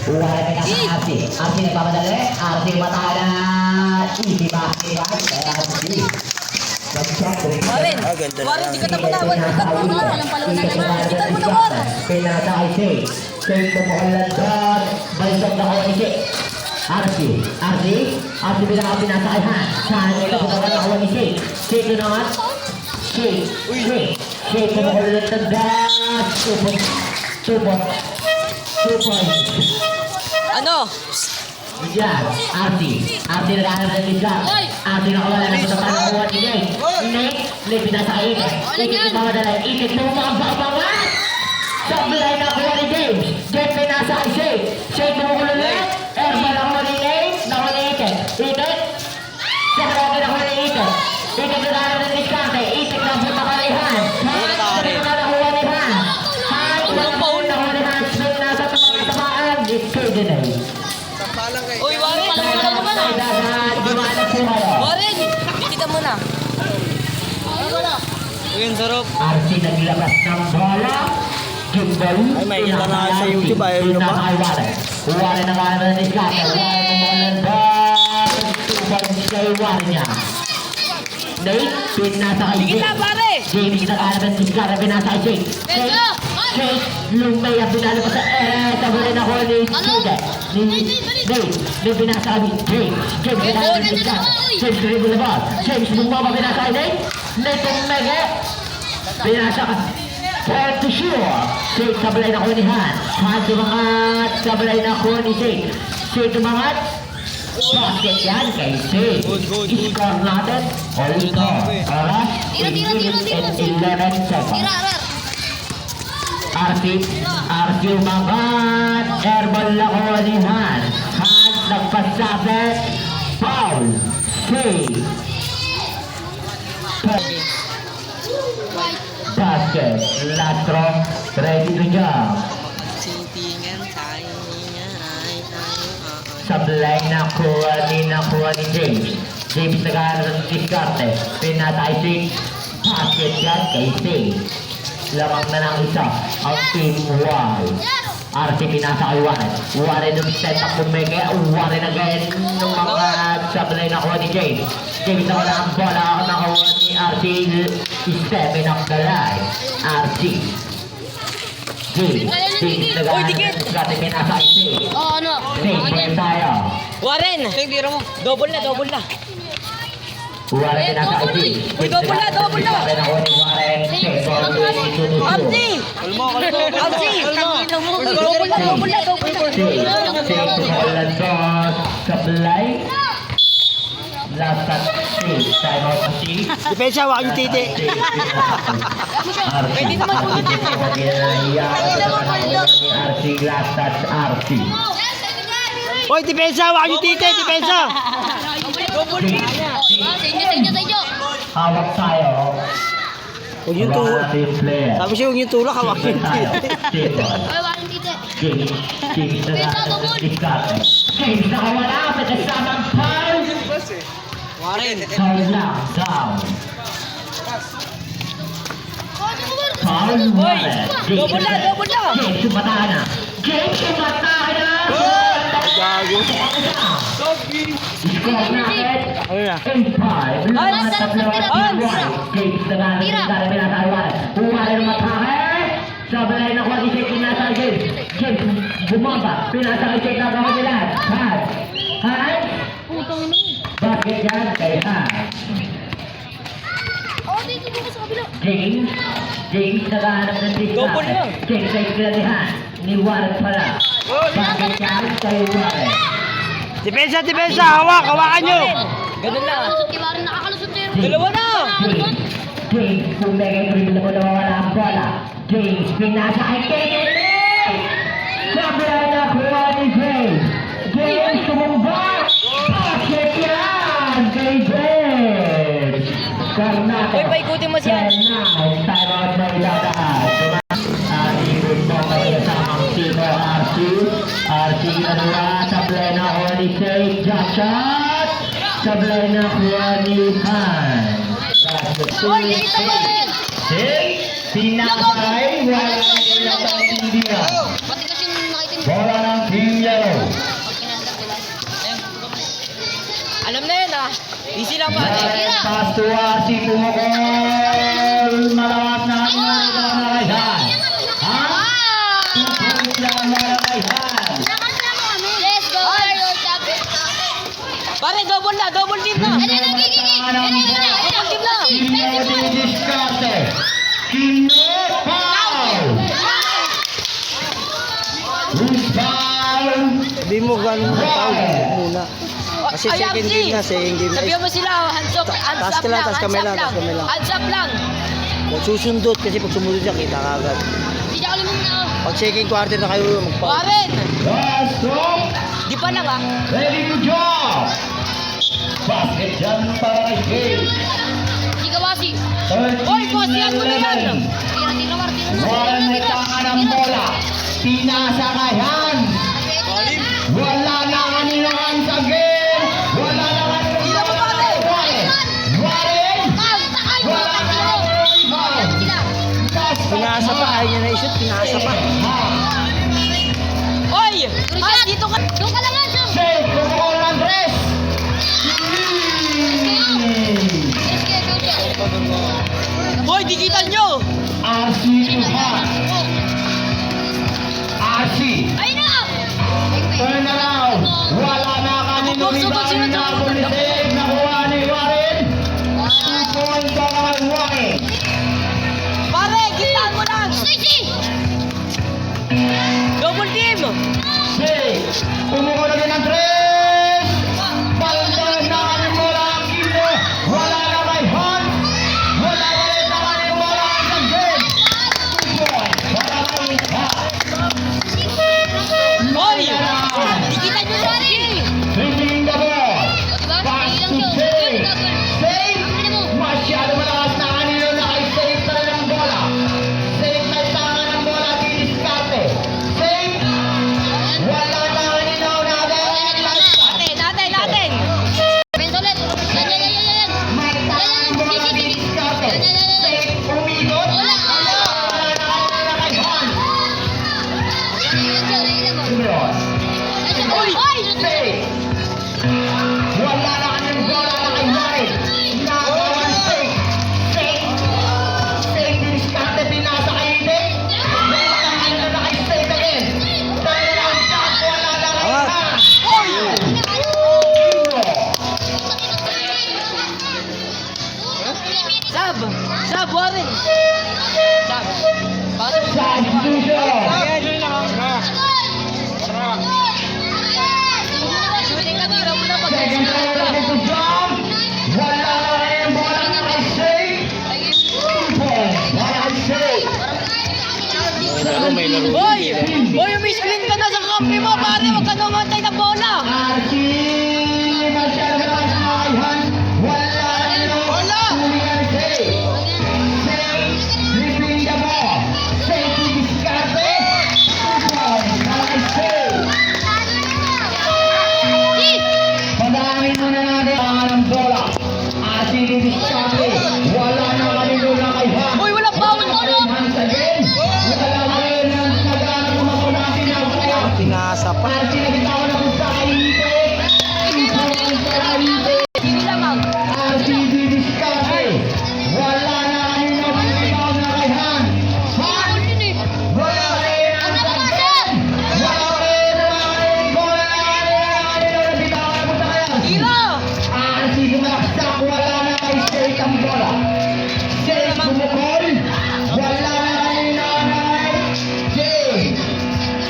Wala na sa Arsi. Arsi nagpapadali. Arsi matala. Easy basket. Kaya Arsi. Warren, Warren, di ka tapunawan. Di ka tapunawan. Walang palawan na naman. Di ka tapunawan. Pinata ay Shay. Shay pumukulan doon. Balisok na ko ni Shay. Arsi. Arsi pinasa ay Han. Han ito pumukulan na ko ni Shay. Shay ito naman. Shay pumukulan doon. Two points. Ano? Yan, Arti naghahanap ng Lidgar. Arti nakawala na sa panakuha ni Nate. Nate pinasa kay Ikit. Ikit mamadala. Ikit bumabang. Sablay na kuha ni James. James pinasa kay Shay. Shay tumukulo na. Erbal nakuha ni Nate. Nakuha ni Ikit. Ikit. Sablay nakuha ni Ikit. Ikit naghahanap ng Lidgar. Ikit na punta ka ni Han. Ikit na nakuha ni Han. Han nakuha ni Han. Smith nasa tamaan. Ikit din ay. Uy, Warren, palawan naman ah. Warren, kita mo na. Uy, ang sarap. Arsi naglabas ng bola. Kimball. Ay, may ilan na sa YouTube. Ayaw nyo ba? Warren na kaya na ni Kaka. Warren mumulan doon. Tubal siya yung Warren niya. Nate, pinasa kay Sige na, pare. James na kaya na si Kaka. Pinasa kay Jake. Jake, lumay ang pinalo pa sa sabulin ako ni Sude. Nate pinasa kay Jake. James pinasa kay si Kaka. James dribble the ball. James bumaba pinasa kay Nate. Nate tumege. Pinasa kay to sure. Jake sablay na ko ni Han. Han tumangat. Sablay na ko ni Jake. Jake tumangat. Basket yan kay Jake. Score natin. All score. Oras. 8 minutes and 11 seconds. Arsi umangat. Airball na ko ni Han. Han nagpasabit. Foul. Jake. Basket, last throw, ready to jump. Sablay na kuha ni James. James naghahanap ng diskarte. Pinatay si basket yan kay Shay. Lamang na ng isa ang team Y. Arsi pinasa kay Warren. Warren yung set up kumeke. Warren again ng mga sablay na kuha ni James. James na wala ang bola. Nakuha ni Arsi. Stepping up the line. Arsi. James naghahanap ng diskarte. Pinasa kay Shay. Oh, ano? Shay tayo. Warren, double na. Warren pinasa kay Shay. Uy, double na. Nakuha ni Warren. Shay ball to the Arsi! Arsi! Double na. Shay tumukulan doon. Sablay. Last touch Shay. Time out to Shay. Depensa, wak yung titi. Pwede naman po ito. Arsi, last touch Arsi. Hoy, depensa, wak yung titi. Depensa. Sa inyo. Hawak tayo. Huwag yung tulak. Sabi siya, huwag yung tulak. Hawak yung titi. James nakawala. Pagkasamang foul. Foul lang. Down. Foul Warren. Double na. James sumatahan na. Gago. Score natin. Ano na? 8-5. Lahat sa playoff ni Warren. James naghahanap Warren matake. Sablay na kuha ni Jake. Pinasa kay James. James bumaba. Pinasa kay Jake. Nagawa nila. Han. Basket yan kay Han. James naghahanap ng Double na. James ay kilalihan ni Warren pala. Basket yan kay Warren. Depensa. Hawakan nyo. Ganun na. Nakakalusot sa'yo. Dalawa na. James, kung mega dribble mo nawawala ang bola. James, pinasa kay Kennedy! Sablay na kuha ni James. James, tumumba! Basket yan kay James! Score natin. Uy, paikutin mo siya. 10-9. Time out na idadaan. Ikot mo kami kasamang Timo RC na nula. Sablay na kuha ni Shay. Jump shot! Sablay na kuha ni Han. Pinakay, wala na ilang India. Pati kasi nakaitim. Bola ng Team Yellow. Easy lang pare. Pass to RC pumukol. Malakas na ang mga kaihan. Ha? 2 points lang ang mga kaihan. Let's go! Pare, double team na. Double team na. Kino didiskarte. Kino foul. Who's foul? Sabi mo ganun na tao muna. Kasi Ay, second Amsi. game na, second game na. Sabihan mo sila, hands up taas ka lang, taas kamay lang, taas kamay lang. Hands up lang. Huwag susundot kasi pag sumunod siya, kita ka agad. Hindi ako lumang na. Pag second quarter na kayo, magpa. Warren, Last off. di pa lang ah. Ready to drop. Basket dyan para kay Jay. Hindi ka wasi. 13 Hoy, boss, yan mo na yan. Tira mo. Warren may tangan ng bola. Pinasa kay Han. Wala na kanilang sa game. Wala na kanilang Tira mo, pare. Warren. Wala na kanilang Pinasa pa, ayaw niya na i-shoot, pinasa pa. Oy, ah, dito ka. Doon ka lang nga, Jom. Say, kumukol ng dress. Hoy, di kita nyo. RC to Han. RC. Ayun na! Turn around. Wala na kanilang rebound na pulisig. Nakuha ni Warren. 2 points para kay Warren. Pare, kitaan mo lang. Stacy! Double team. Say, kumukol na din ang dress. Paldan na kanilang bola ang kilo. Wala na kay Han. Wala ulit na kanilang bola ang game. 2 points para kay Han. Hoy, di kita nyo sa Dribbling the ball. Diba? Pass Sige lang, to Jom. Say. Double. Say. Ano mo? Masyado malakas na kanino na kay Save na ng bola. Save na tama ng bola, diniskarte. Save. Wala na kanino na agad. natin. Benzolet. Yan. May tama ng bola, diniskarte. Save, umikot. Wala. Wala na kanino na kay Han. Simeon. Uy! Save. Wala na kanino bola na kay Warren. Nagawan save. Save. Save, diniskarte, pinasa kay Ide. Wala na kanino na kay Save again. Turn around shot, wala na kay Ah. Han. Sab, Warren. Sab. Bakit mo Substitution. shooting ka, tira mo na pag Second player ready to jump. Wala na rin ang bola na kay Shay. 2 points. Wala kay Shay. May laro. Hoy! Hoy, umiscreen ka na sa kampi mo, pare. Huwag ka namantay na bola. Archie, masyado malakas na kay Han. Wala na rin ang Wala. huli kay Shay. Shay, dribbling the ball. Shay to diskarte. 2 points. Wala kay Shay. Padangin muna natin ang bola. Archie to diskarte. Wala na kanino na kay Han. Hoy, walang foul. Hands again. Wala na rin ang nagana kumapula ang tinawala. Pinasa pa. Archie nagitawan na kung sa kaite. 2 points para kaite. Hindi lamang. Archie didiskarte. Wala na kanino pinitaw na kay Han. Han! Wala rin ang sagdan. Wala rin ang bola na kanino nabitawan na kung sa kaya. Tira. Archie sumaksak. Wala na kay Shay ang bola. Shay bumukol. Wala na kanino kay Jay.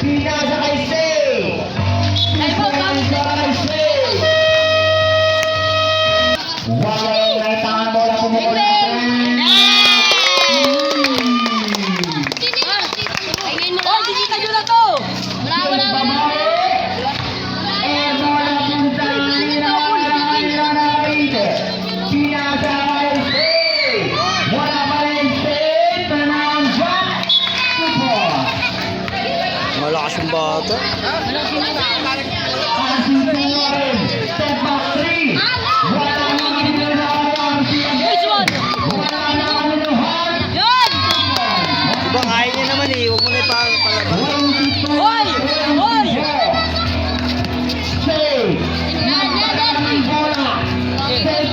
Pinasa kay Shay. Warren may tangan bola pumukol na Ayun mo Hoy, di kita nyo na to. Wala. Eh, bola punta na pinasa kay Shay. Wala pa rin Shay. Tanang shot. 2 points. Malakas yung bata. Passing to Warren. Step back 3. Wala na kanino na kay Archie Nice again. one. Wala na kanino Han. Yan. Diba kaya niya naman eh, huwag mo na ipapalaban. 22. Hoy! Hoy! Shay. Wala na ng bola. Shay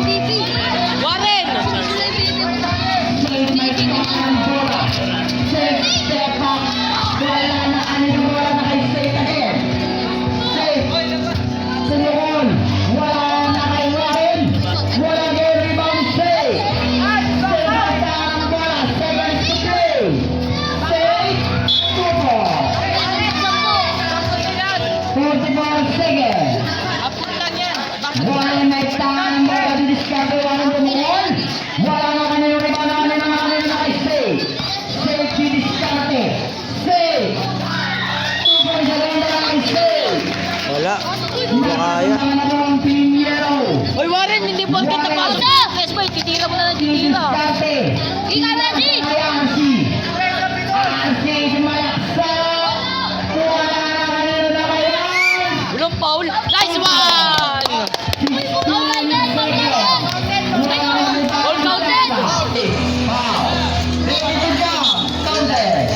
MVP. Warren! Shake may ang bola. Shake, step back. Wala na yung bola na kay Shake again. Shake. Sinukol. Wala na kay Warren. Wala kay rebound Shake. Shake ang bola. 7 to play. Shake. 44 seconds. Apot lang yan. Warren may tangan mo. Didiskarte Warren tumukol. Wala na kanina yung rebound na kanina kay Shake. Shake didiskarte. Shake. 2 points sa ganda na kay Shake. Wala. Hindi kaya. Uy, Warren, hindi po kita pasok. Best boy, titira mo na lang, titira. Didiskarte. Ikaw na, G. Ay, Ansi. Ansi, sumalaksa. Wala na kanina na kaya. Walang foul. Nice one! Oh my God, All counted. Foul. Good job. Counted.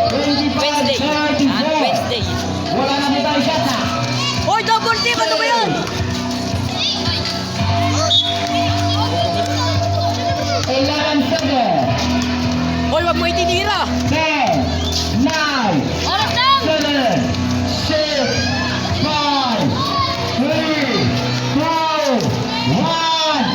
25, Wednesday. 34. Wednesday. Wala na dito ang shot na. Uy, double team! Ano ba yan? 11 seconds. Uy, wag mo itinira. 10, 9, Oras lang. 7, 6, 5, 3, 2, 1.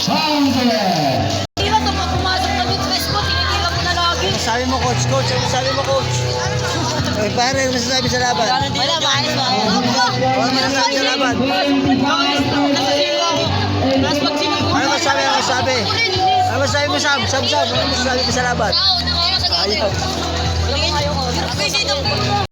Counted. Tira, pumasok na yung best mo. Tinitira mo na lagi. Sabi mo, coach. Coach, ano sabi mo, coach? Ay, pare, ano masasabi sa laban? Wala, maalis ba? Ano masasabi sa laban? 25, Ano masasabi? Ano masasabi? Ano masasabi mo, Sam? Sam, Sam, ano masasabi mo sa laban? Oras agad. Ayaw. Ayaw. Okay, sino?